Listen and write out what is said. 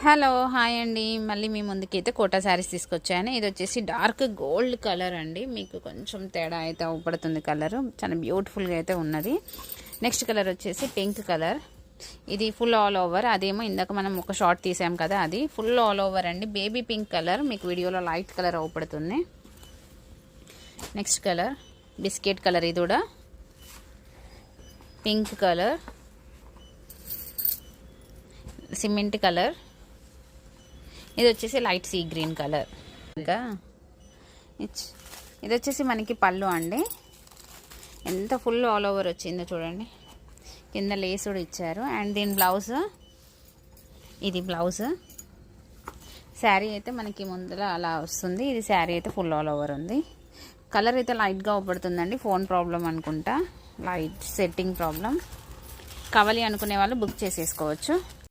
Hello hi అండి. మళ్ళీ మీ ముందుకైతే కోటా శారీస్ తీసుకొచ్చాను. ఇది వచ్చేసి డార్క్ గోల్డ్ కలర్ అండి. మీకు కొంచెం తేడా అయితే అవపడుతుంది కలర్. చాలా బ్యూటిఫుల్గా అయితే ఉన్నది. నెక్స్ట్ కలర్ వచ్చేసి పింక్ కలర్. ఇది ఫుల్ ఆల్ ఓవర్. అదేమో ఇందాక మనం ఒక షార్ట్ తీసాం కదా, అది ఫుల్ ఆల్ ఓవర్ అండి. బేబీ పింక్ కలర్, మీకు వీడియోలో లైట్ కలర్ అవపడుతుంది. నెక్స్ట్ కలర్ బిస్కెట్ కలర్, ఇది కూడా పింక్ కలర్, సిమెంట్ కలర్, ఇది వచ్చేసి లైట్ సీ గ్రీన్ కలర్. ఇంకా ఇది వచ్చేసి మనకి పళ్ళు అండి. ఎంత ఫుల్ ఆల్ ఓవర్ వచ్చిందో చూడండి. కింద లేస్ కూడా ఇచ్చారు. అండ్ దీని బ్లౌజ్, ఇది బ్లౌజ్. శారీ అయితే మనకి ముందర అలా వస్తుంది. ఇది శారీ అయితే ఫుల్ ఆల్ ఓవర్ ఉంది. కలర్ అయితే లైట్గా అవపడుతుందండి. ఫోన్ ప్రాబ్లం అనుకుంటా, లైట్ సెట్టింగ్ ప్రాబ్లం. కావాలి అనుకునే వాళ్ళు బుక్ చేసేసుకోవచ్చు.